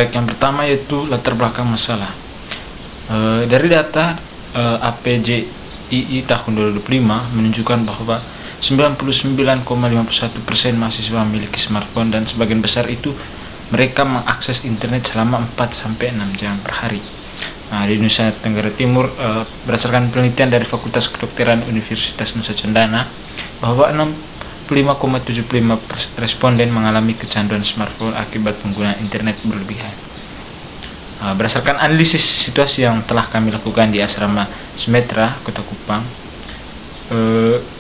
Baik, yang pertama yaitu latar belakang masalah. Dari data APJII tahun 2005 menunjukkan bahwa 99,51% mahasiswa memiliki smartphone dan sebagian besar itu mereka mengakses internet selama 4-6 jam per hari. Nah, di Nusa Tenggara Timur, berdasarkan penelitian dari Fakultas Kedokteran Universitas Nusa Cendana, bahwa 65,75% responden mengalami kecanduan smartphone akibat penggunaan internet berlebihan. Berdasarkan analisis situasi yang telah kami lakukan di asrama Semetra, Kota Kupang,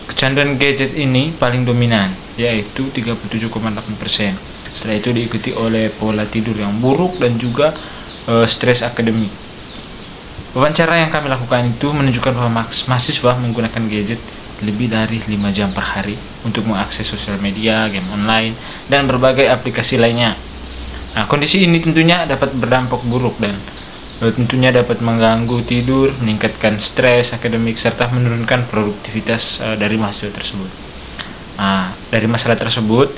kecanduan gadget ini paling dominan, yaitu 37,8%. Setelah itu diikuti oleh pola tidur yang buruk dan juga stres akademik. Wawancara yang kami lakukan itu menunjukkan bahwa mahasiswa menggunakan gadget lebih dari 5 jam per hari untuk mengakses sosial media, game online, dan berbagai aplikasi lainnya. Nah, kondisi ini tentunya dapat berdampak buruk dan tentunya dapat mengganggu tidur, meningkatkan stres akademik, serta menurunkan produktivitas dari mahasiswa tersebut. Nah, dari masalah tersebut,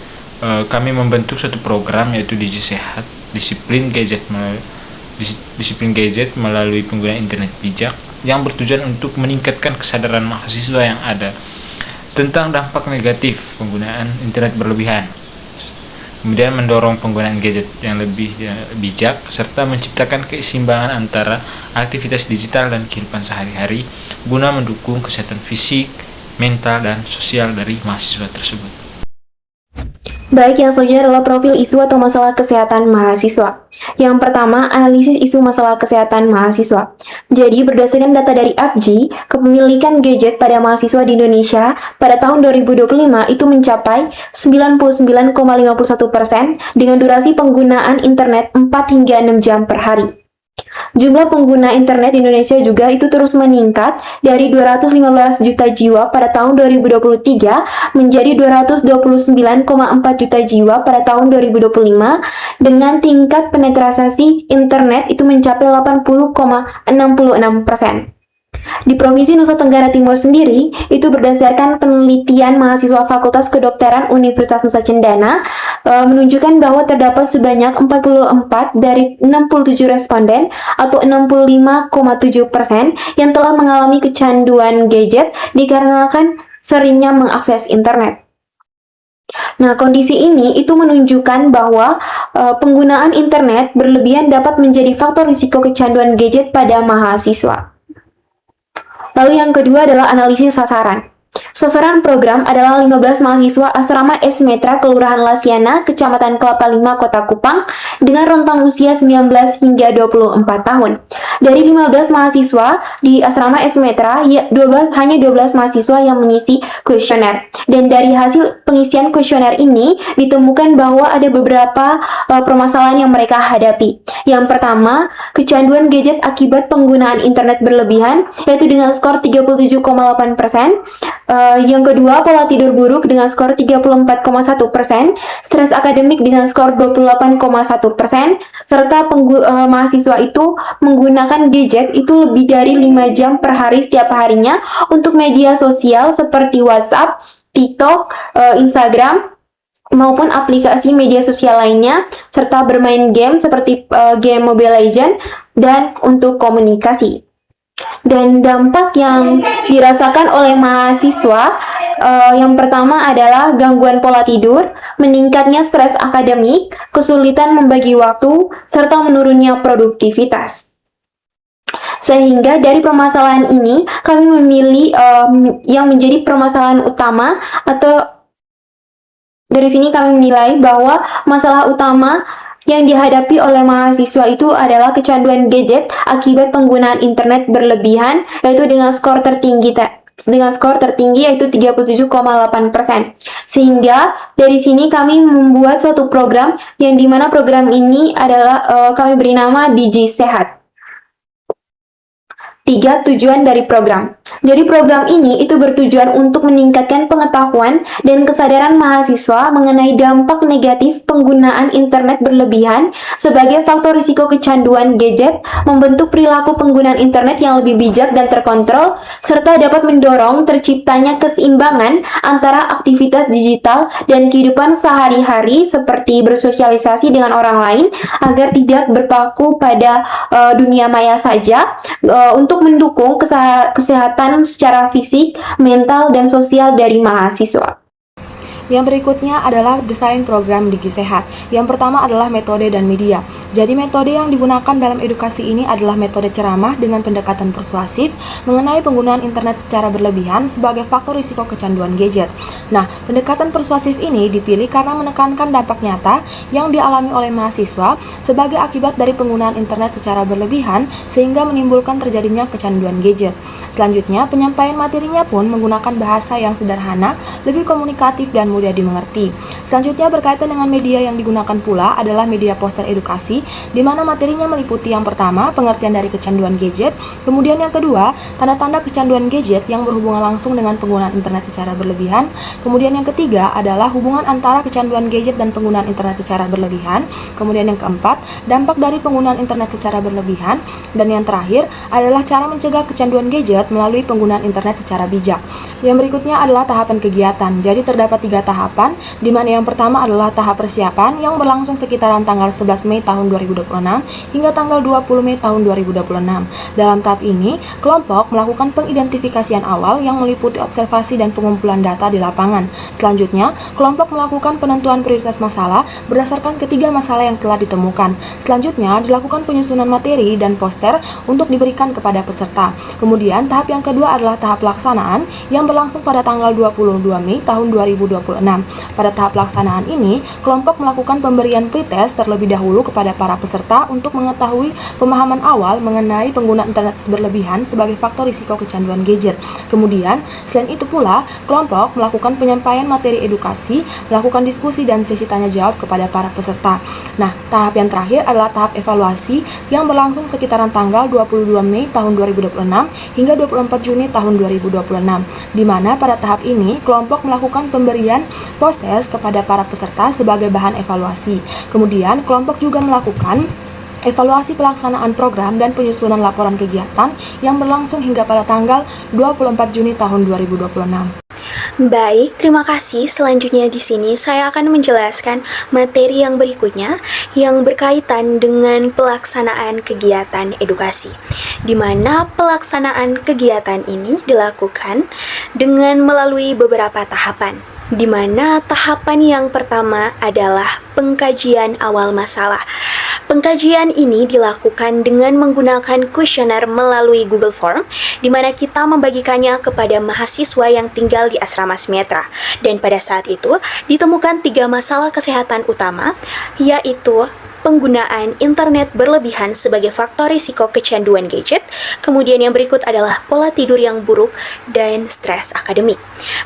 kami membentuk suatu program yaitu Digi Sehat, disiplin gadget melalui penggunaan internet bijak, yang bertujuan untuk meningkatkan kesadaran mahasiswa yang ada tentang dampak negatif penggunaan internet berlebihan. Kemudian mendorong penggunaan gadget yang lebih bijak, serta menciptakan keseimbangan antara aktivitas digital dan kehidupan sehari-hari guna mendukung kesehatan fisik, mental, dan sosial dari mahasiswa tersebut. Baik, yang selanjutnya adalah profil isu atau masalah kesehatan mahasiswa. Yang pertama, analisis isu masalah kesehatan mahasiswa. Jadi, berdasarkan data dari APJI, kepemilikan gadget pada mahasiswa di Indonesia pada tahun 2025 itu mencapai 99,51% dengan durasi penggunaan internet 4 hingga 6 jam per hari. Jumlah pengguna internet di Indonesia juga itu terus meningkat dari 215 juta jiwa pada tahun 2023 menjadi 229,4 juta jiwa pada tahun 2025 dengan tingkat penetrasi internet itu mencapai 80,66%. Di Provinsi Nusa Tenggara Timur sendiri, itu berdasarkan penelitian mahasiswa Fakultas Kedokteran Universitas Nusa Cendana, menunjukkan bahwa terdapat sebanyak 44 dari 67 responden atau 65,7% yang telah mengalami kecanduan gadget dikarenakan seringnya mengakses internet. Nah, kondisi ini itu menunjukkan bahwa penggunaan internet berlebihan dapat menjadi faktor risiko kecanduan gadget pada mahasiswa. Lalu yang kedua adalah analisis sasaran. Sasaran program adalah 15 mahasiswa asrama Semetra Kelurahan Lasiana, Kecamatan Kelapa Lima, Kota Kupang dengan rentang usia 19 hingga 24 tahun. Dari 15 mahasiswa di asrama Semetra, hanya 12 mahasiswa yang mengisi kuesioner. Dan dari hasil pengisian kuesioner ini ditemukan bahwa ada beberapa permasalahan yang mereka hadapi. Yang pertama, kecanduan gadget akibat penggunaan internet berlebihan, yaitu dengan skor 37,8%. Yang kedua, pola tidur buruk dengan skor 34,1%, stres akademik dengan skor 28,1%, serta mahasiswa itu menggunakan gadget itu lebih dari 5 jam per hari setiap harinya untuk media sosial seperti WhatsApp, TikTok, Instagram, maupun aplikasi media sosial lainnya, serta bermain game seperti game Mobile Legends dan untuk komunikasi. Dan dampak yang dirasakan oleh mahasiswa yang pertama adalah gangguan pola tidur, meningkatnya stres akademik, kesulitan membagi waktu, serta menurunnya produktivitas. Sehingga dari permasalahan ini kami memilih yang menjadi permasalahan utama, atau dari sini kami menilai bahwa masalah utama yang dihadapi oleh mahasiswa itu adalah kecanduan gadget akibat penggunaan internet berlebihan, yaitu dengan skor tertinggi yaitu 37,8%. Sehingga dari sini kami membuat suatu program yang dimana program ini adalah kami beri nama Digi Sehat. Tiga, tujuan dari program. Jadi program ini itu bertujuan untuk meningkatkan pengetahuan dan kesadaran mahasiswa mengenai dampak negatif penggunaan internet berlebihan sebagai faktor risiko kecanduan gadget, membentuk perilaku penggunaan internet yang lebih bijak dan terkontrol, serta dapat mendorong terciptanya keseimbangan antara aktivitas digital dan kehidupan sehari-hari seperti bersosialisasi dengan orang lain agar tidak berpaku pada dunia maya saja, untuk mendukung kesehatan secara fisik, mental, dan sosial dari mahasiswa. Yang berikutnya adalah desain program Digi Sehat. Yang pertama adalah metode dan media. Jadi metode yang digunakan dalam edukasi ini adalah metode ceramah dengan pendekatan persuasif mengenai penggunaan internet secara berlebihan sebagai faktor risiko kecanduan gadget. Nah, pendekatan persuasif ini dipilih karena menekankan dampak nyata yang dialami oleh mahasiswa sebagai akibat dari penggunaan internet secara berlebihan sehingga menimbulkan terjadinya kecanduan gadget. Selanjutnya, penyampaian materinya pun menggunakan bahasa yang sederhana, lebih komunikatif dan mudah dimengerti. Selanjutnya berkaitan dengan media yang digunakan pula adalah media poster edukasi, di mana materinya meliputi yang pertama, pengertian dari kecanduan gadget, kemudian yang kedua, tanda-tanda kecanduan gadget yang berhubungan langsung dengan penggunaan internet secara berlebihan, kemudian yang ketiga adalah hubungan antara kecanduan gadget dan penggunaan internet secara berlebihan, kemudian yang keempat, dampak dari penggunaan internet secara berlebihan, dan yang terakhir adalah cara mencegah kecanduan gadget melalui penggunaan internet secara bijak. Yang berikutnya adalah tahapan kegiatan. Jadi terdapat 3 tahapan, di mana yang pertama adalah tahap persiapan yang berlangsung sekitaran tanggal 11 Mei tahun 2026 hingga tanggal 20 Mei tahun 2026. Dalam tahap ini, kelompok melakukan pengidentifikasian awal yang meliputi observasi dan pengumpulan data di lapangan. Selanjutnya, kelompok melakukan penentuan prioritas masalah berdasarkan ketiga masalah yang telah ditemukan. Selanjutnya, dilakukan penyusunan materi dan poster untuk diberikan kepada peserta. Kemudian, tahap yang kedua adalah tahap pelaksanaan yang berlangsung pada tanggal 22 Mei tahun 2026. Pada tahap pelaksanaan ini, kelompok melakukan pemberian pretest terlebih dahulu kepada para peserta untuk mengetahui pemahaman awal mengenai penggunaan internet berlebihan sebagai faktor risiko kecanduan gadget. Kemudian, selain itu pula, kelompok melakukan penyampaian materi edukasi, melakukan diskusi dan sesi tanya jawab kepada para peserta. Nah, tahap yang terakhir adalah tahap evaluasi yang berlangsung sekitaran tanggal 22 Mei tahun 2026 hingga 24 Juni tahun 2026, di mana pada tahap ini kelompok melakukan pemberian post-test kepada para peserta sebagai bahan evaluasi. Kemudian, kelompok juga melakukan evaluasi pelaksanaan program dan penyusunan laporan kegiatan yang berlangsung hingga pada tanggal 24 Juni tahun 2026. Baik, terima kasih. Selanjutnya di sini saya akan menjelaskan materi yang berikutnya yang berkaitan dengan pelaksanaan kegiatan edukasi, di mana pelaksanaan kegiatan ini dilakukan dengan melalui beberapa tahapan, di mana tahapan yang pertama adalah pengkajian awal masalah. Pengkajian ini dilakukan dengan menggunakan kuesioner melalui Google Form, di mana kita membagikannya kepada mahasiswa yang tinggal di asrama Semetra. Dan pada saat itu, ditemukan 3 masalah kesehatan utama, yaitu penggunaan internet berlebihan sebagai faktor risiko kecanduan gadget, kemudian yang berikut adalah pola tidur yang buruk dan stres akademik.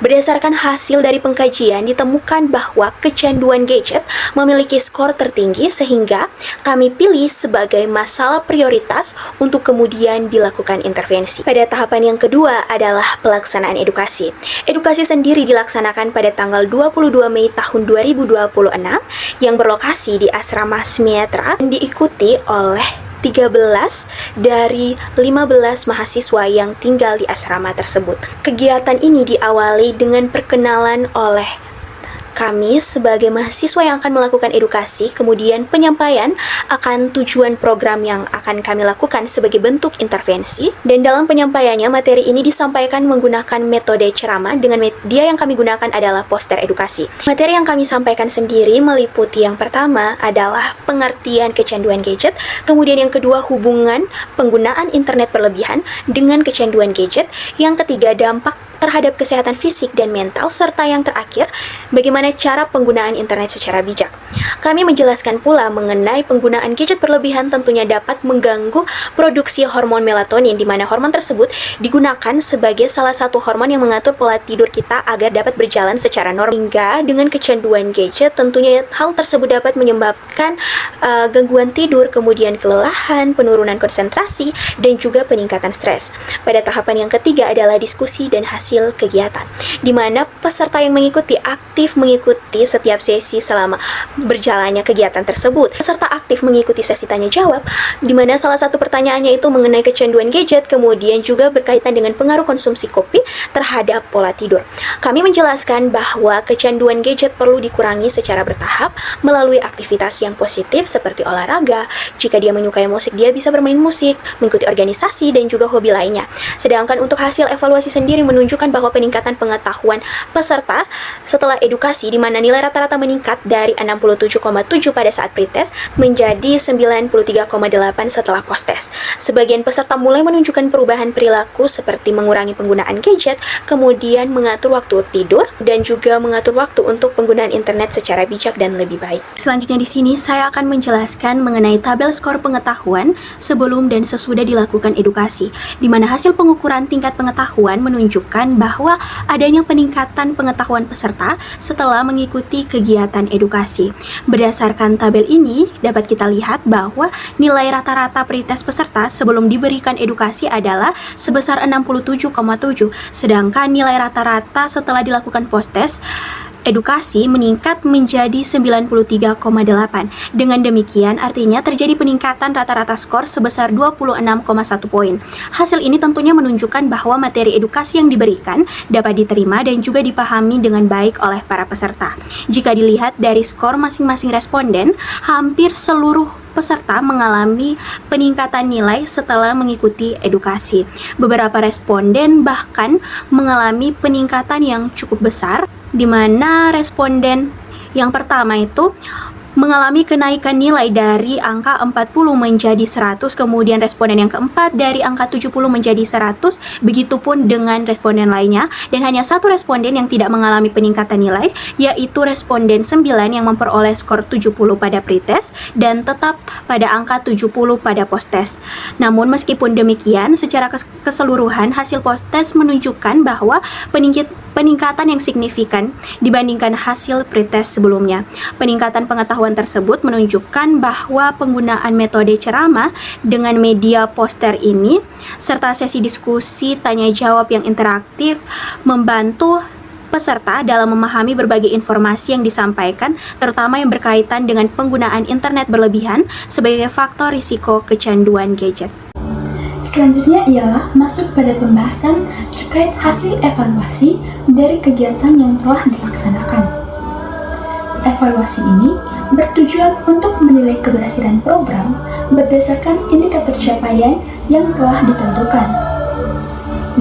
Berdasarkan hasil dari pengkajian, ditemukan bahwa kecanduan gadget memiliki skor tertinggi sehingga kami pilih sebagai masalah prioritas untuk kemudian dilakukan intervensi. Pada tahapan yang kedua adalah pelaksanaan edukasi. Edukasi sendiri dilaksanakan pada tanggal 22 Mei tahun 2026 yang berlokasi di asrama Semetra dan diikuti oleh 13 dari 15 mahasiswa yang tinggal di asrama tersebut. Kegiatan ini diawali dengan perkenalan oleh kami sebagai mahasiswa yang akan melakukan edukasi, kemudian penyampaian akan tujuan program yang akan kami lakukan sebagai bentuk intervensi, dan dalam penyampaiannya materi ini disampaikan menggunakan metode ceramah dengan media yang kami gunakan adalah poster edukasi. Materi yang kami sampaikan sendiri meliputi yang pertama adalah pengertian kecanduan gadget, kemudian yang kedua hubungan penggunaan internet berlebihan dengan kecanduan gadget, yang ketiga dampak terhadap kesehatan fisik dan mental, serta yang terakhir, bagaimana cara penggunaan internet secara bijak. Kami menjelaskan pula mengenai penggunaan gadget berlebihan tentunya dapat mengganggu produksi hormon melatonin, di mana hormon tersebut digunakan sebagai salah satu hormon yang mengatur pola tidur kita agar dapat berjalan secara normal. Hingga dengan kecanduan gadget, tentunya hal tersebut dapat menyebabkan gangguan tidur, kemudian kelelahan, penurunan konsentrasi, dan juga peningkatan stres. Pada tahapan yang ketiga adalah diskusi dan hasil kegiatan, di mana peserta yang mengikuti aktif mengikuti setiap sesi selama berjalannya kegiatan tersebut. Peserta aktif mengikuti sesi tanya jawab, di mana salah satu pertanyaannya itu mengenai kecanduan gadget, kemudian juga berkaitan dengan pengaruh konsumsi kopi terhadap pola tidur. Kami menjelaskan bahwa kecanduan gadget perlu dikurangi secara bertahap melalui aktivitas yang positif seperti olahraga. Jika dia menyukai musik, dia bisa bermain musik, mengikuti organisasi, dan juga hobi lainnya. Sedangkan untuk hasil evaluasi sendiri menunjukkan bahwa peningkatan pengetahuan peserta setelah edukasi, di mana nilai rata-rata meningkat dari 67,7 pada saat pretest menjadi 93,8 setelah posttest. Sebagian peserta mulai menunjukkan perubahan perilaku seperti mengurangi penggunaan gadget, kemudian mengatur waktu tidur, dan juga mengatur waktu untuk penggunaan internet secara bijak dan lebih baik. Selanjutnya di sini saya akan menjelaskan mengenai tabel skor pengetahuan sebelum dan sesudah dilakukan edukasi, di mana hasil pengukuran tingkat pengetahuan menunjukkan bahwa adanya peningkatan pengetahuan peserta setelah mengikuti kegiatan edukasi. Berdasarkan tabel ini, dapat kita lihat bahwa nilai rata-rata pretest peserta sebelum diberikan edukasi adalah sebesar 67,7, sedangkan nilai rata-rata setelah dilakukan posttest edukasi meningkat menjadi 93,8. Dengan demikian, artinya terjadi peningkatan rata-rata skor sebesar 26,1 poin. Hasil ini tentunya menunjukkan bahwa materi edukasi yang diberikan dapat diterima dan juga dipahami dengan baik oleh para peserta. Jika dilihat dari skor masing-masing responden, hampir seluruh peserta mengalami peningkatan nilai setelah mengikuti edukasi. Beberapa responden bahkan mengalami peningkatan yang cukup besar, di mana responden yang pertama itu mengalami kenaikan nilai dari angka 40 menjadi 100, kemudian responden yang keempat dari angka 70 menjadi 100, begitupun dengan responden lainnya, dan hanya satu responden yang tidak mengalami peningkatan nilai, yaitu responden 9 yang memperoleh skor 70 pada pretest dan tetap pada angka 70 pada posttest. Namun meskipun demikian, secara keseluruhan hasil posttest menunjukkan bahwa peningkatan yang signifikan dibandingkan hasil pretest sebelumnya. Peningkatan pengetahuan tersebut menunjukkan bahwa penggunaan metode ceramah dengan media poster ini serta sesi diskusi tanya jawab yang interaktif membantu peserta dalam memahami berbagai informasi yang disampaikan, terutama yang berkaitan dengan penggunaan internet berlebihan sebagai faktor risiko kecanduan gadget. Selanjutnya ialah masuk pada pembahasan terkait hasil evaluasi dari kegiatan yang telah dilaksanakan. Evaluasi ini bertujuan untuk menilai keberhasilan program berdasarkan indikator capaian yang telah ditentukan.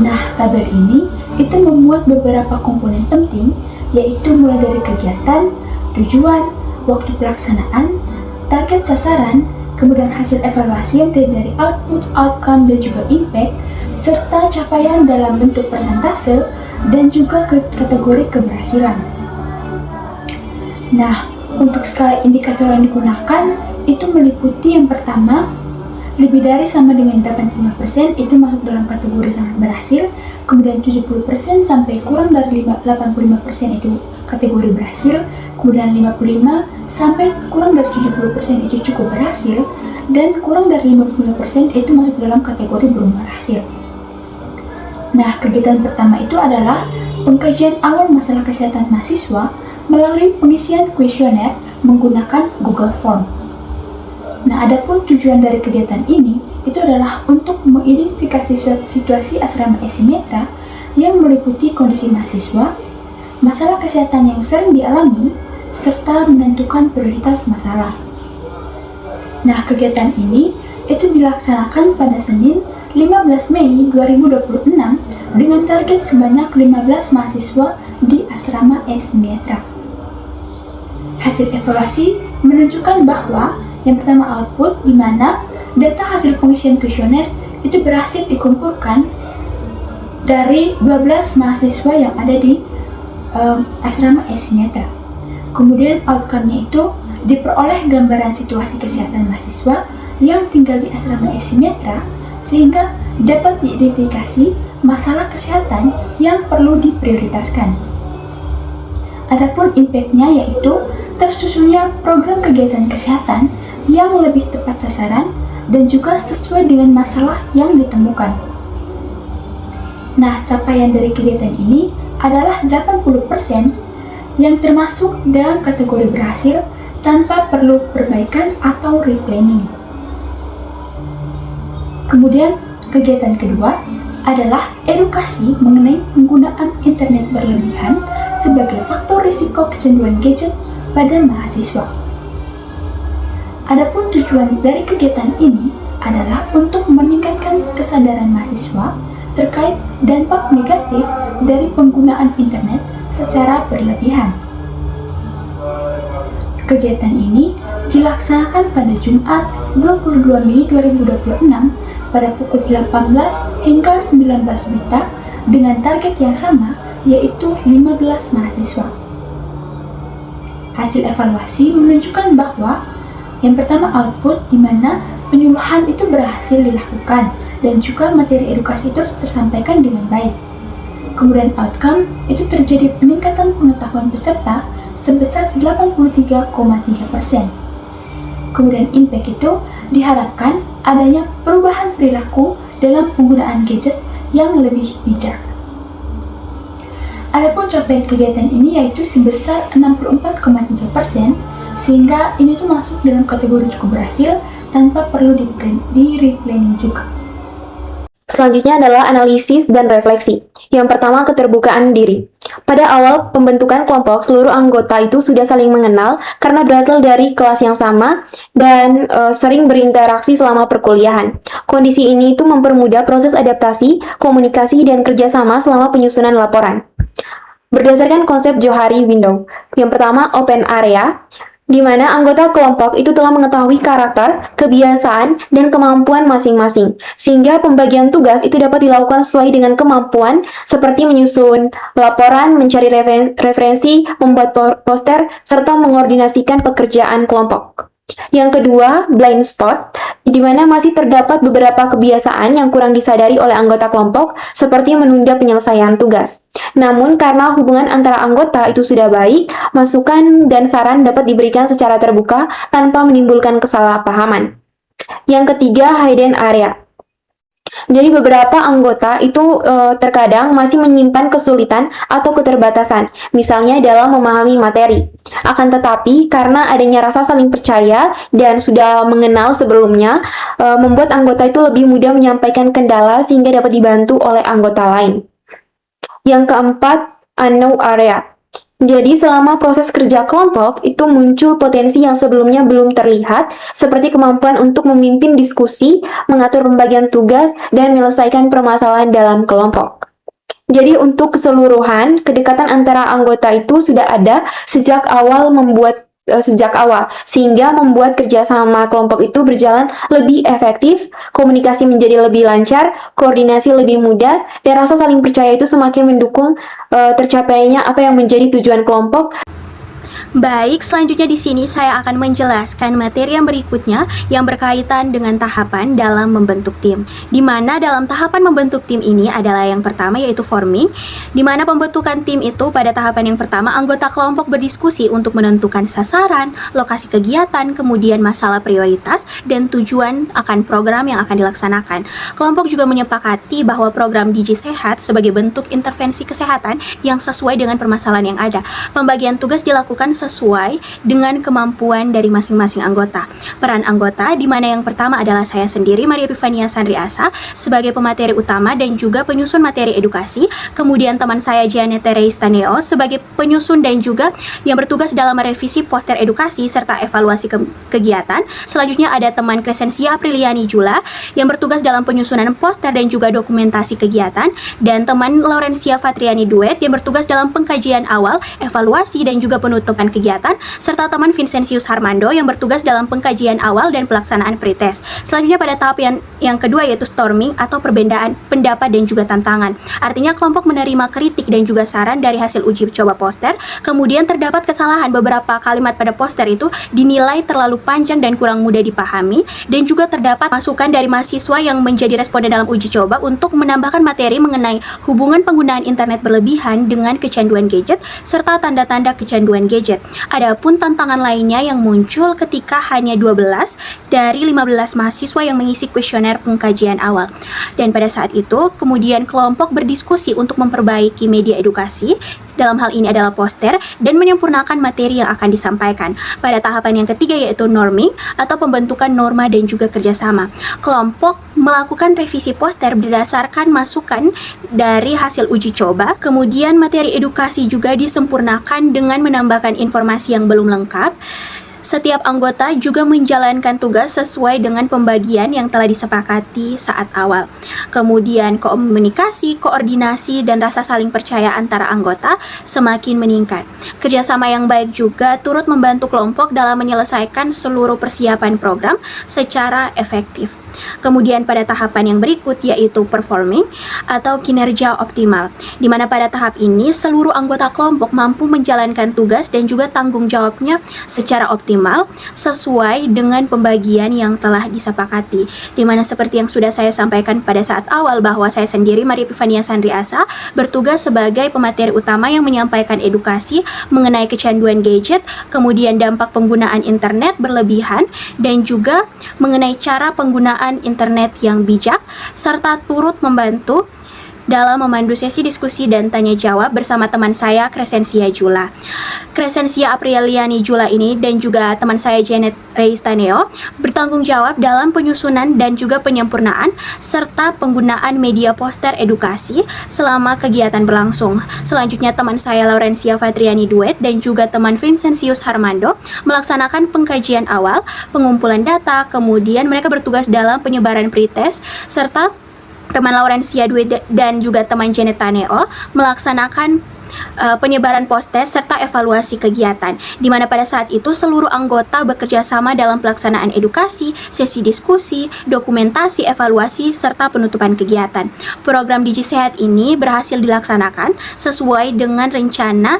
Nah, tabel ini itu memuat beberapa komponen penting, yaitu mulai dari kegiatan, tujuan, waktu pelaksanaan, target sasaran, kemudian hasil evaluasi yang terdiri dari output, outcome, dan juga impact, serta capaian dalam bentuk persentase dan juga kategori keberhasilan. Nah, untuk skala indikator yang digunakan itu meliputi yang pertama, lebih dari sama dengan 85% itu masuk dalam kategori sangat berhasil, kemudian 70% sampai kurang dari 85% itu kategori berhasil, kemudian 55 sampai kurang dari 70% itu cukup berhasil, dan kurang dari 55% itu masuk dalam kategori belum berhasil. Nah, kegiatan pertama itu adalah pengkajian awal masalah kesehatan mahasiswa melalui pengisian kuesioner menggunakan Google Form. Nah, adapun tujuan dari kegiatan ini itu adalah untuk mengidentifikasi situasi asrama Esimetra yang meliputi kondisi mahasiswa, masalah kesehatan yang sering dialami, serta menentukan prioritas masalah. Nah, kegiatan ini itu dilaksanakan pada Senin 15 Mei 2026 dengan target sebanyak 15 mahasiswa di asrama Esimetra. Hasil evaluasi menunjukkan bahwa yang pertama output, di mana data hasil pengisian kuesioner itu berhasil dikumpulkan dari 12 mahasiswa yang ada di asrama Simetra. Kemudian outcome-nya itu diperoleh gambaran situasi kesehatan mahasiswa yang tinggal di asrama Simetra sehingga dapat diidentifikasi masalah kesehatan yang perlu diprioritaskan. Adapun impact-nya yaitu tersusunnya program kegiatan kesehatan yang lebih tepat sasaran dan juga sesuai dengan masalah yang ditemukan. Nah, capaian dari kegiatan ini adalah 80% yang termasuk dalam kategori berhasil tanpa perlu perbaikan atau replanning. Kemudian, kegiatan kedua adalah edukasi mengenai penggunaan internet berlebihan sebagai faktor risiko kecanduan gadget pada mahasiswa. Adapun tujuan dari kegiatan ini adalah untuk meningkatkan kesadaran mahasiswa terkait dampak negatif dari penggunaan internet secara berlebihan. Kegiatan ini dilaksanakan pada Jumat 22 Mei 2026 pada pukul 18 hingga 19 WITA dengan target yang sama yaitu 15 mahasiswa. Hasil evaluasi menunjukkan bahwa yang pertama output di mana penyuluhan itu berhasil dilakukan dan juga materi edukasi itu tersampaikan dengan baik. Kemudian outcome itu terjadi peningkatan pengetahuan peserta sebesar 83,3%. Kemudian impact itu diharapkan adanya perubahan perilaku dalam penggunaan gadget yang lebih bijak. Adapun capaian kegiatan ini yaitu sebesar 64,3%, sehingga ini tuh masuk dalam kategori cukup berhasil tanpa perlu di-replanning juga. Selanjutnya adalah analisis dan refleksi. Yang pertama, keterbukaan diri. Pada awal pembentukan kelompok, seluruh anggota itu sudah saling mengenal karena berasal dari kelas yang sama dan sering berinteraksi selama perkuliahan. Kondisi ini itu mempermudah proses adaptasi, komunikasi, dan kerjasama selama penyusunan laporan. Berdasarkan konsep Johari Window, yang pertama open area, di mana anggota kelompok itu telah mengetahui karakter, kebiasaan, dan kemampuan masing-masing, sehingga pembagian tugas itu dapat dilakukan sesuai dengan kemampuan, seperti menyusun laporan, mencari referensi, membuat poster, serta mengordinasikan pekerjaan kelompok. Yang kedua, blind spot, di mana masih terdapat beberapa kebiasaan yang kurang disadari oleh anggota kelompok, seperti menunda penyelesaian tugas. Namun, karena hubungan antara anggota itu sudah baik, masukan dan saran dapat diberikan secara terbuka tanpa menimbulkan kesalahpahaman. Yang ketiga, hidden area. Jadi beberapa anggota itu terkadang masih menyimpan kesulitan atau keterbatasan, misalnya dalam memahami materi. Akan tetapi, karena adanya rasa saling percaya dan sudah mengenal sebelumnya, membuat anggota itu lebih mudah menyampaikan kendala sehingga dapat dibantu oleh anggota lain. Yang keempat, unknown area. Jadi selama proses kerja kelompok itu muncul potensi yang sebelumnya belum terlihat, seperti kemampuan untuk memimpin diskusi, mengatur pembagian tugas, dan menyelesaikan permasalahan dalam kelompok. Jadi untuk keseluruhan, kedekatan antara anggota itu sudah ada sejak awal sehingga membuat kerjasama kelompok itu berjalan lebih efektif, komunikasi menjadi lebih lancar, koordinasi lebih mudah, dan rasa saling percaya itu semakin mendukung tercapainya apa yang menjadi tujuan kelompok. Baik, selanjutnya di sini saya akan menjelaskan materi yang berikutnya yang berkaitan dengan tahapan dalam membentuk tim. Di mana dalam tahapan membentuk tim ini adalah yang pertama yaitu forming, di mana pembentukan tim itu pada tahapan yang pertama anggota kelompok berdiskusi untuk menentukan sasaran, lokasi kegiatan, kemudian masalah prioritas dan tujuan akan program yang akan dilaksanakan. Kelompok juga menyepakati bahwa program Digi Sehat sebagai bentuk intervensi kesehatan yang sesuai dengan permasalahan yang ada. Pembagian tugas dilakukan sesuai dengan kemampuan dari masing-masing anggota. Peran anggota di mana yang pertama adalah saya sendiri, Maria Epifania Sandriasa, sebagai pemateri utama dan juga penyusun materi edukasi. Kemudian teman saya Janet Reis Taneo sebagai penyusun dan juga yang bertugas dalam merevisi poster edukasi serta evaluasi kegiatan. Selanjutnya ada teman Crescentia Apriliani Jula yang bertugas dalam penyusunan poster dan juga dokumentasi kegiatan, dan teman Laurencia Fatriani Duet yang bertugas dalam pengkajian awal, evaluasi dan juga penutupan kegiatan, serta teman Vincentius Harmando yang bertugas dalam pengkajian awal dan pelaksanaan pretest. Selanjutnya pada tahap yang kedua yaitu storming atau perbedaan pendapat dan juga tantangan. Artinya kelompok menerima kritik dan juga saran dari hasil uji coba poster, kemudian terdapat kesalahan beberapa kalimat pada poster itu dinilai terlalu panjang dan kurang mudah dipahami, dan juga terdapat masukan dari mahasiswa yang menjadi responden dalam uji coba untuk menambahkan materi mengenai hubungan penggunaan internet berlebihan dengan kecanduan gadget serta tanda-tanda kecanduan gadget. Adapun tantangan lainnya yang muncul ketika hanya 12 dari 15 mahasiswa yang mengisi kuesioner pengkajian awal. Dan pada saat itu, kemudian kelompok berdiskusi untuk memperbaiki media edukasi, dalam hal ini adalah poster, dan menyempurnakan materi yang akan disampaikan. Pada tahapan yang ketiga yaitu norming atau pembentukan norma dan juga kerjasama. Kelompok melakukan revisi poster berdasarkan masukan dari hasil uji coba, kemudian materi edukasi juga disempurnakan dengan menambahkan informasi yang belum lengkap. Setiap anggota juga menjalankan tugas sesuai dengan pembagian yang telah disepakati saat awal. Kemudian komunikasi, koordinasi, dan rasa saling percaya antara anggota semakin meningkat. Kerjasama yang baik juga turut membantu kelompok dalam menyelesaikan seluruh persiapan program secara efektif. Kemudian pada tahapan yang berikut yaitu performing atau kinerja optimal, di mana pada tahap ini seluruh anggota kelompok mampu menjalankan tugas dan juga tanggung jawabnya secara optimal sesuai dengan pembagian yang telah disepakati. Di mana seperti yang sudah saya sampaikan pada saat awal bahwa saya sendiri, Maria Epifania Sandriasa, bertugas sebagai pemateri utama yang menyampaikan edukasi mengenai kecanduan gadget, kemudian dampak penggunaan internet berlebihan, dan juga mengenai cara penggunaan internet yang bijak, serta turut membantu dalam memandu sesi diskusi dan tanya jawab bersama teman saya Crescencia Jula. Crescencia Apriliani Jula ini dan juga teman saya Janet Reistaneo bertanggung jawab dalam penyusunan dan juga penyempurnaan serta penggunaan media poster edukasi selama kegiatan berlangsung. Selanjutnya teman saya Laurencia Fatriani Duet dan juga teman Vincentius Harmando melaksanakan pengkajian awal, pengumpulan data, kemudian mereka bertugas dalam penyebaran pretest, serta teman Laurencia Dwi dan juga teman Janet Taneo melaksanakan penyebaran poster serta evaluasi kegiatan, di mana pada saat itu seluruh anggota bekerja sama dalam pelaksanaan edukasi, sesi diskusi, dokumentasi, evaluasi, serta penutupan kegiatan. Program Digi Sehat ini berhasil dilaksanakan sesuai dengan rencana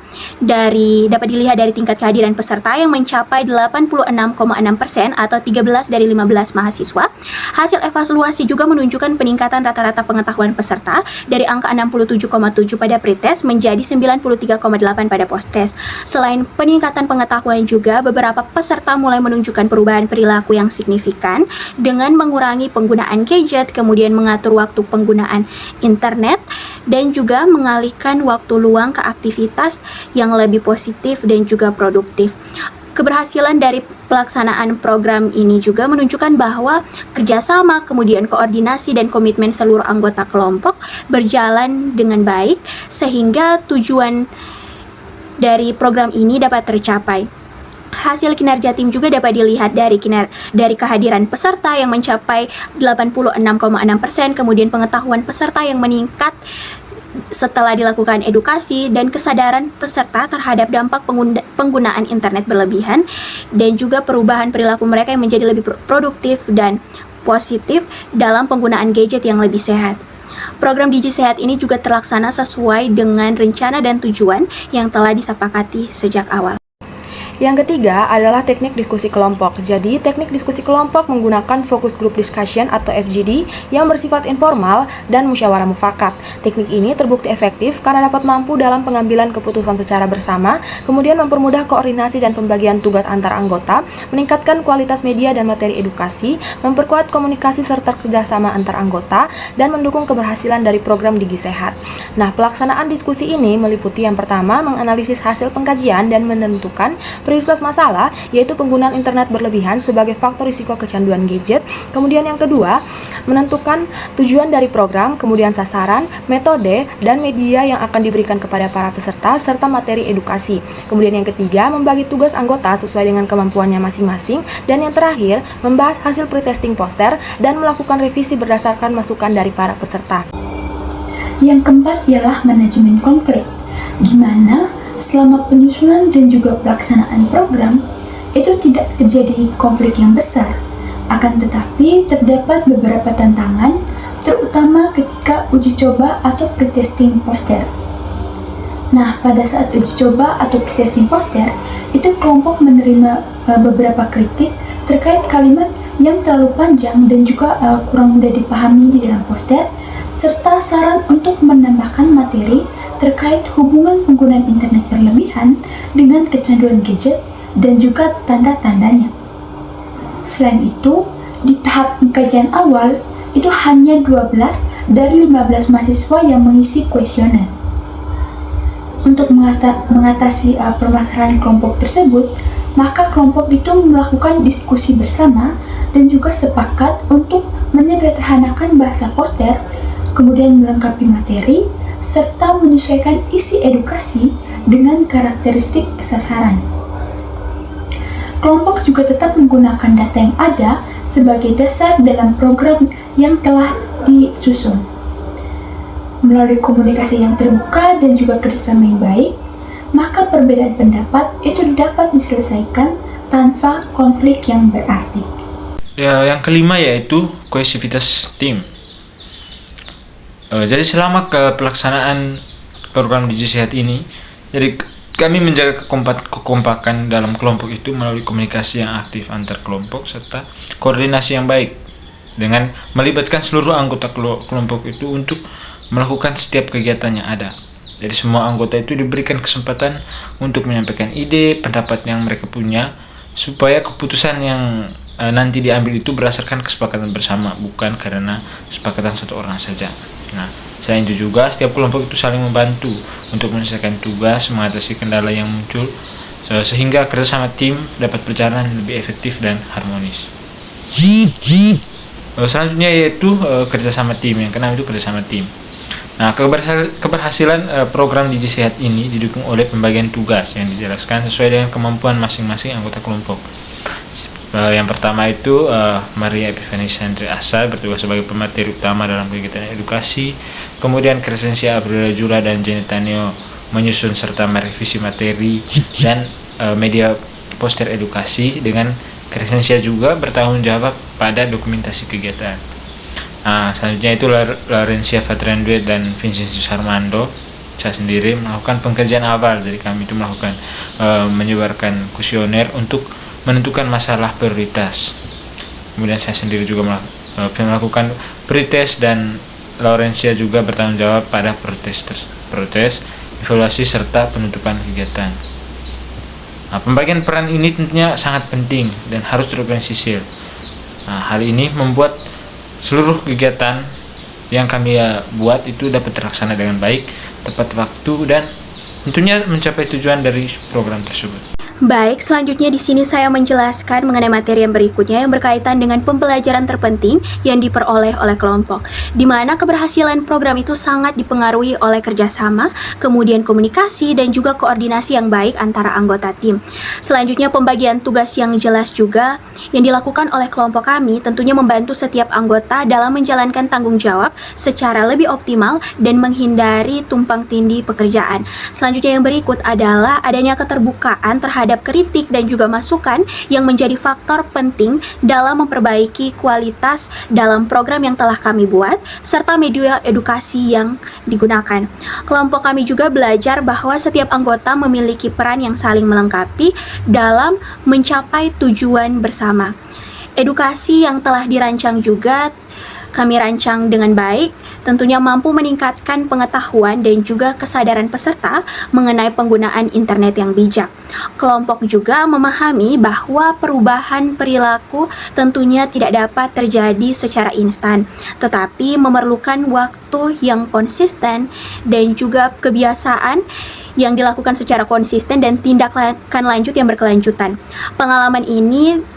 dapat dilihat dari tingkat kehadiran peserta yang mencapai 86,6% atau 13 dari 15 mahasiswa. Hasil evaluasi juga menunjukkan peningkatan rata-rata pengetahuan peserta dari angka 67,7 pada pretest menjadi 93,8 pada post-test. Selain peningkatan pengetahuan juga, beberapa peserta mulai menunjukkan perubahan perilaku yang signifikan dengan mengurangi penggunaan gadget, kemudian mengatur waktu penggunaan internet, dan juga mengalihkan waktu luang ke aktivitas yang lebih positif dan juga produktif. Keberhasilan dari pelaksanaan program ini juga menunjukkan bahwa kerjasama, kemudian koordinasi dan komitmen seluruh anggota kelompok berjalan dengan baik sehingga tujuan dari program ini dapat tercapai. Hasil kinerja tim juga dapat dilihat dari kehadiran peserta yang mencapai 86,6%, kemudian pengetahuan peserta yang meningkat setelah dilakukan edukasi, dan kesadaran peserta terhadap dampak penggunaan internet berlebihan, dan juga perubahan perilaku mereka yang menjadi lebih produktif dan positif dalam penggunaan gadget yang lebih sehat. Program Digi Sehat ini juga terlaksana sesuai dengan rencana dan tujuan yang telah disepakati sejak awal. Yang ketiga adalah teknik diskusi kelompok. Jadi, teknik diskusi kelompok menggunakan focus group discussion atau FGD yang bersifat informal dan musyawarah mufakat. Teknik ini terbukti efektif karena dapat mampu dalam pengambilan keputusan secara bersama, kemudian mempermudah koordinasi dan pembagian tugas antar anggota, meningkatkan kualitas media dan materi edukasi, memperkuat komunikasi serta kerjasama antar anggota, dan mendukung keberhasilan dari program Digi Sehat. Nah, pelaksanaan diskusi ini meliputi yang pertama, menganalisis hasil pengkajian dan menentukan prioritas masalah, yaitu penggunaan internet berlebihan sebagai faktor risiko kecanduan gadget. Kemudian yang kedua, menentukan tujuan dari program, kemudian sasaran, metode, dan media yang akan diberikan kepada para peserta, serta materi edukasi. Kemudian yang ketiga, membagi tugas anggota sesuai dengan kemampuannya masing-masing. Dan yang terakhir, membahas hasil pretesting poster dan melakukan revisi berdasarkan masukan dari para peserta. Yang keempat ialah manajemen konflik, di mana selama penyusunan dan juga pelaksanaan program, itu tidak terjadi konflik yang besar. Akan tetapi, terdapat beberapa tantangan, terutama ketika uji coba atau pretesting poster. Nah, pada saat uji coba atau pretesting poster, itu kelompok menerima beberapa kritik terkait kalimat yang terlalu panjang dan juga kurang mudah dipahami di dalam poster, serta saran untuk menambahkan materi terkait hubungan penggunaan internet berlebihan dengan kecanduan gadget dan juga tanda-tandanya. Selain itu, di tahap pengkajian awal, itu hanya 12 dari 15 mahasiswa yang mengisi kuesioner. Untuk mengatasi permasalahan kelompok tersebut, maka kelompok itu melakukan diskusi bersama dan juga sepakat untuk menyederhanakan bahasa poster, kemudian melengkapi materi, serta menyesuaikan isi edukasi dengan karakteristik sasaran. Kelompok juga tetap menggunakan data yang ada sebagai dasar dalam program yang telah disusun. Melalui komunikasi yang terbuka dan juga kerjasama yang baik, maka perbedaan pendapat itu dapat diselesaikan tanpa konflik yang berarti. Ya, yang kelima yaitu kohesivitas tim. Jadi selama pelaksanaan program Digi Sehat ini, jadi kami menjaga kekompakan dalam kelompok itu melalui komunikasi yang aktif antar kelompok serta koordinasi yang baik dengan melibatkan seluruh anggota kelompok itu untuk melakukan setiap kegiatan yang ada. Jadi semua anggota itu diberikan kesempatan untuk menyampaikan ide, pendapat yang mereka punya, supaya keputusan yang nanti diambil itu berdasarkan kesepakatan bersama, bukan karena kesepakatan satu orang saja. Nah, selain itu juga setiap kelompok itu saling membantu untuk menyelesaikan tugas, mengatasi kendala yang muncul, sehingga kerjasama tim dapat berjalan lebih efektif dan harmonis. Selanjutnya yaitu kerjasama tim. Yang keenam itu kerjasama tim. Nah, keberhasilan program Digi Sehat ini didukung oleh pembagian tugas yang dijelaskan sesuai dengan kemampuan masing-masing anggota kelompok. Yang pertama itu Maria Epifani Sandri Asa bertugas sebagai pemateri utama dalam kegiatan edukasi. Kemudian Crescencia Abrila Jula dan Jenny Tanio menyusun serta merevisi materi dan media poster edukasi, dengan Crescencia juga bertanggung jawab pada dokumentasi kegiatan. Selanjutnya itu Laurencia Fatrandwe dan Vincentius Armando, saya sendiri melakukan pengerjaan awal. Jadi kami itu melakukan menyebarkan kuesioner untuk menentukan masalah prioritas. Kemudian saya sendiri juga melakukan pretest, dan Laurencia juga bertanggung jawab pada protes, evaluasi serta penutupan kegiatan. Pembagian peran ini tentunya sangat penting dan harus terorganisir. Hal ini membuat seluruh kegiatan yang kami buat itu dapat terlaksana dengan baik, tepat waktu, dan tentunya mencapai tujuan dari program tersebut. Baik, selanjutnya di sini saya menjelaskan mengenai materi yang berikutnya yang berkaitan dengan pembelajaran terpenting yang diperoleh oleh kelompok, di mana keberhasilan program itu sangat dipengaruhi oleh kerjasama, kemudian komunikasi, dan juga koordinasi yang baik antara anggota tim. Selanjutnya pembagian tugas yang jelas juga yang dilakukan oleh kelompok kami tentunya membantu setiap anggota dalam menjalankan tanggung jawab secara lebih optimal dan menghindari tumpang tindih pekerjaan. Selanjutnya yang berikut adalah adanya keterbukaan terhadap kritik dan juga masukan yang menjadi faktor penting dalam memperbaiki kualitas dalam program yang telah kami buat, serta media edukasi yang digunakan. Kelompok kami juga belajar bahwa setiap anggota memiliki peran yang saling melengkapi dalam mencapai tujuan bersama. Edukasi yang telah dirancang juga kami rancang dengan baik, tentunya mampu meningkatkan pengetahuan dan juga kesadaran peserta mengenai penggunaan internet yang bijak. Kelompok juga memahami bahwa perubahan perilaku tentunya tidak dapat terjadi secara instan, tetapi memerlukan waktu yang konsisten dan juga kebiasaan yang dilakukan secara konsisten dan tindakan lanjut yang berkelanjutan. Pengalaman ini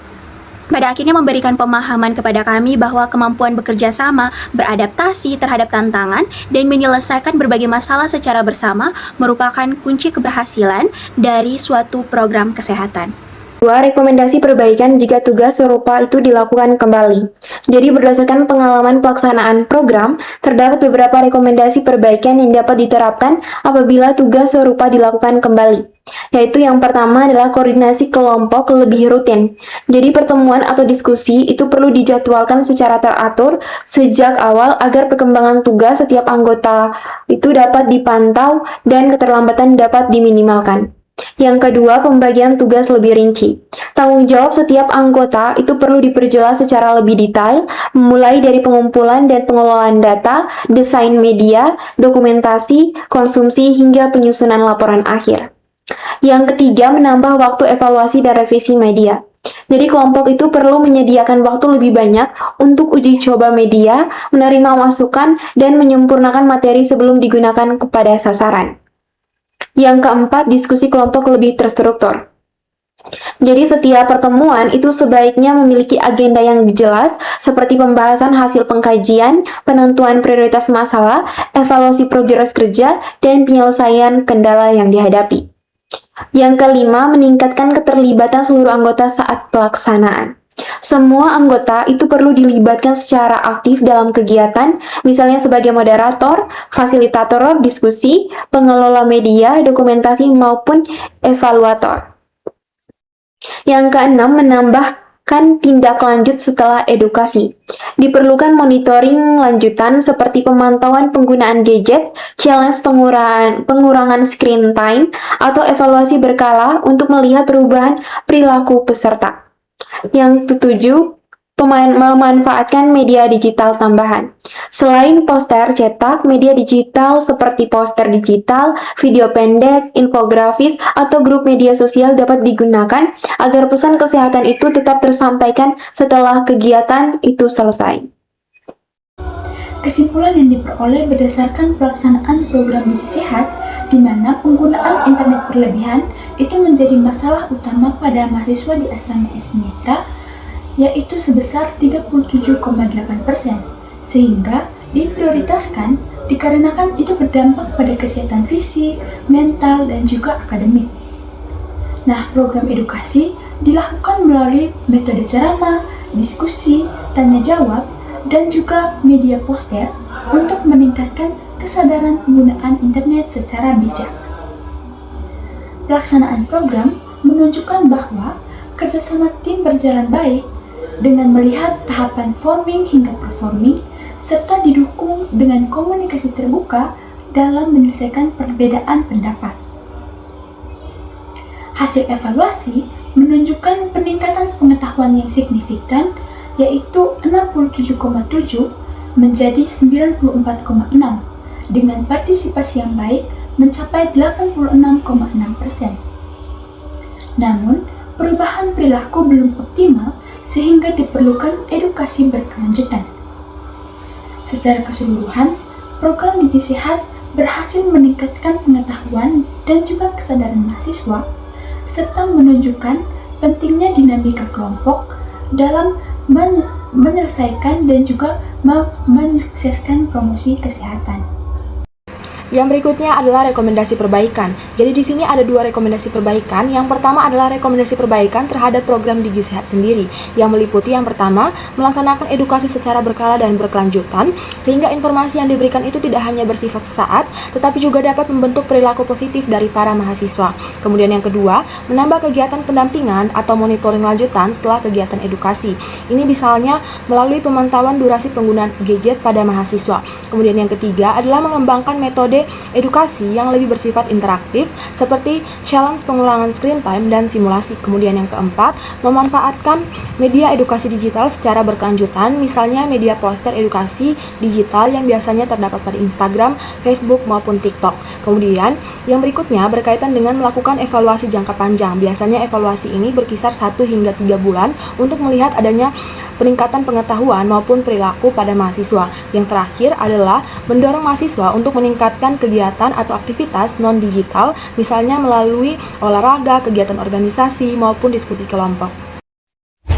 pada akhirnya memberikan pemahaman kepada kami bahwa kemampuan bekerja sama, beradaptasi terhadap tantangan, dan menyelesaikan berbagai masalah secara bersama merupakan kunci keberhasilan dari suatu program kesehatan. Dua, rekomendasi perbaikan jika tugas serupa itu dilakukan kembali. Jadi berdasarkan pengalaman pelaksanaan program, terdapat beberapa rekomendasi perbaikan yang dapat diterapkan apabila tugas serupa dilakukan kembali. Yaitu yang pertama adalah koordinasi kelompok lebih rutin. Jadi pertemuan atau diskusi itu perlu dijadwalkan secara teratur sejak awal agar perkembangan tugas setiap anggota itu dapat dipantau dan keterlambatan dapat diminimalkan. Yang kedua, pembagian tugas lebih rinci. Tanggung jawab setiap anggota itu perlu diperjelas secara lebih detail, mulai dari pengumpulan dan pengelolaan data, desain media, dokumentasi, konsumsi, hingga penyusunan laporan akhir. Yang ketiga, menambah waktu evaluasi dan revisi media. Jadi kelompok itu perlu menyediakan waktu lebih banyak untuk uji coba media, menerima masukan, dan menyempurnakan materi sebelum digunakan kepada sasaran. Yang keempat, diskusi kelompok lebih terstruktur. Jadi setiap pertemuan itu sebaiknya memiliki agenda yang jelas seperti pembahasan hasil pengkajian, penentuan prioritas masalah, evaluasi progres kerja, dan penyelesaian kendala yang dihadapi. Yang kelima, meningkatkan keterlibatan seluruh anggota saat pelaksanaan. Semua anggota itu perlu dilibatkan secara aktif dalam kegiatan, misalnya sebagai moderator, fasilitator diskusi, pengelola media, dokumentasi, maupun evaluator. Yang keenam, menambahkan tindak lanjut setelah edukasi. Diperlukan monitoring lanjutan seperti pemantauan penggunaan gadget, challenge pengurangan screen time, atau evaluasi berkala untuk melihat perubahan perilaku peserta. Yang ketujuh, memanfaatkan media digital tambahan. Selain poster cetak, media digital seperti poster digital, video pendek, infografis, atau grup media sosial dapat digunakan agar pesan kesehatan itu tetap tersampaikan setelah kegiatan itu selesai. Kesimpulan yang diperoleh berdasarkan pelaksanaan program gizi sehat, di mana penggunaan internet berlebihan itu menjadi masalah utama pada mahasiswa di asrama SD Mitra, yaitu sebesar 37,8%, sehingga diprioritaskan dikarenakan itu berdampak pada kesehatan fisik, mental, dan juga akademik. Nah, program edukasi dilakukan melalui metode ceramah, diskusi, tanya jawab, dan juga media poster untuk meningkatkan kesadaran penggunaan internet secara bijak. Pelaksanaan program menunjukkan bahwa kerjasama tim berjalan baik dengan melihat tahapan forming hingga performing, serta didukung dengan komunikasi terbuka dalam menyelesaikan perbedaan pendapat. Hasil evaluasi menunjukkan peningkatan pengetahuan yang signifikan, yaitu 67,7 menjadi 94,6, dengan partisipasi yang baik mencapai 86,6%. Namun, perubahan perilaku belum optimal sehingga diperlukan edukasi berkelanjutan. Secara keseluruhan, program gizi sehat berhasil meningkatkan pengetahuan dan juga kesadaran mahasiswa, serta menunjukkan pentingnya dinamika kelompok dalam menyelesaikan dan juga menyukseskan promosi kesehatan. Yang berikutnya adalah rekomendasi perbaikan. Jadi di sini ada dua rekomendasi perbaikan. Yang pertama adalah rekomendasi perbaikan terhadap program Gizi Sehat sendiri, yang meliputi yang pertama, melaksanakan edukasi secara berkala dan berkelanjutan, sehingga informasi yang diberikan itu tidak hanya bersifat sesaat, tetapi juga dapat membentuk perilaku positif dari para mahasiswa. Kemudian yang kedua, menambah kegiatan pendampingan atau monitoring lanjutan setelah kegiatan edukasi. Ini misalnya melalui pemantauan durasi penggunaan gadget pada mahasiswa. Kemudian yang ketiga adalah mengembangkan metode edukasi yang lebih bersifat interaktif seperti challenge pengurangan screen time dan simulasi. Kemudian yang keempat, memanfaatkan media edukasi digital secara berkelanjutan, misalnya media poster edukasi digital yang biasanya terdapat pada Instagram, Facebook maupun TikTok. Kemudian yang berikutnya berkaitan dengan melakukan evaluasi jangka panjang. Biasanya evaluasi ini berkisar 1 hingga 3 bulan untuk melihat adanya peningkatan pengetahuan maupun perilaku pada mahasiswa. Yang terakhir adalah mendorong mahasiswa untuk meningkatkan kegiatan atau aktivitas non-digital, misalnya melalui olahraga, kegiatan organisasi, maupun diskusi kelompok.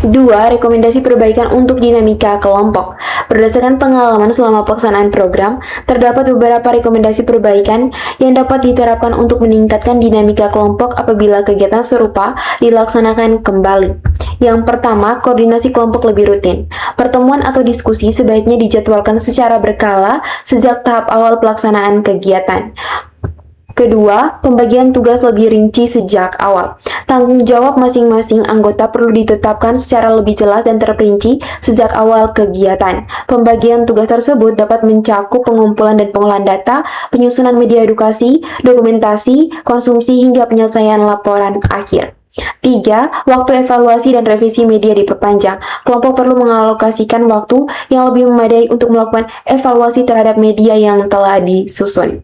2. Rekomendasi perbaikan untuk dinamika kelompok. Berdasarkan pengalaman selama pelaksanaan program, terdapat beberapa rekomendasi perbaikan yang dapat diterapkan untuk meningkatkan dinamika kelompok apabila kegiatan serupa dilaksanakan kembali. Yang pertama, koordinasi kelompok lebih rutin. Pertemuan atau diskusi sebaiknya dijadwalkan secara berkala sejak tahap awal pelaksanaan kegiatan. Kedua, pembagian tugas lebih rinci sejak awal. Tanggung jawab masing-masing anggota perlu ditetapkan secara lebih jelas dan terperinci sejak awal kegiatan. Pembagian tugas tersebut dapat mencakup pengumpulan dan pengolahan data, penyusunan media edukasi, dokumentasi, konsumsi, hingga penyelesaian laporan akhir. 3. Waktu evaluasi dan revisi media diperpanjang. Kelompok perlu mengalokasikan waktu yang lebih memadai untuk melakukan evaluasi terhadap media yang telah disusun.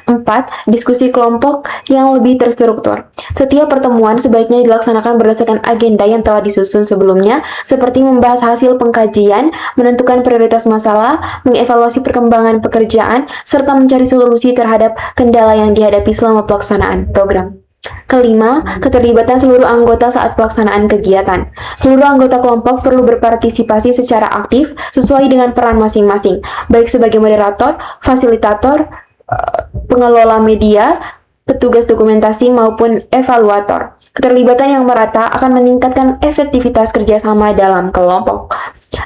4. Diskusi kelompok yang lebih terstruktur. Setiap pertemuan sebaiknya dilaksanakan berdasarkan agenda yang telah disusun sebelumnya, seperti membahas hasil pengkajian, menentukan prioritas masalah, mengevaluasi perkembangan pekerjaan, serta mencari solusi terhadap kendala yang dihadapi selama pelaksanaan program. Kelima, keterlibatan seluruh anggota saat pelaksanaan kegiatan. Seluruh anggota kelompok perlu berpartisipasi secara aktif sesuai dengan peran masing-masing, baik sebagai moderator, fasilitator, pengelola media, petugas dokumentasi, maupun evaluator. Keterlibatan yang merata akan meningkatkan efektivitas kerjasama dalam kelompok.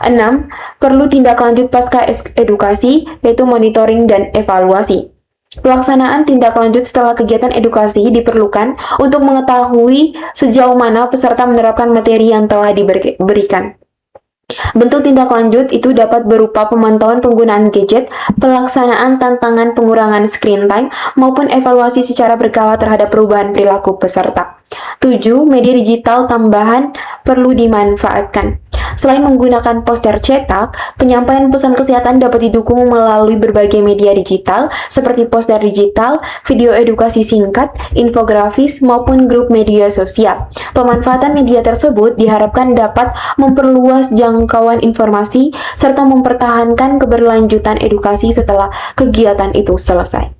6. Perlu tindak lanjut pasca edukasi, yaitu monitoring dan evaluasi. Pelaksanaan tindak lanjut setelah kegiatan edukasi diperlukan untuk mengetahui sejauh mana peserta menerapkan materi yang telah diberikan. Bentuk tindak lanjut itu dapat berupa pemantauan penggunaan gadget, pelaksanaan tantangan pengurangan screen time, maupun evaluasi secara berkala terhadap perubahan perilaku peserta. 7. Media digital tambahan perlu dimanfaatkan. Selain menggunakan poster cetak, penyampaian pesan kesehatan dapat didukung melalui berbagai media digital seperti poster digital, video edukasi singkat, infografis, maupun grup media sosial. Pemanfaatan media tersebut diharapkan dapat memperluas jangkauan informasi serta mempertahankan keberlanjutan edukasi setelah kegiatan itu selesai.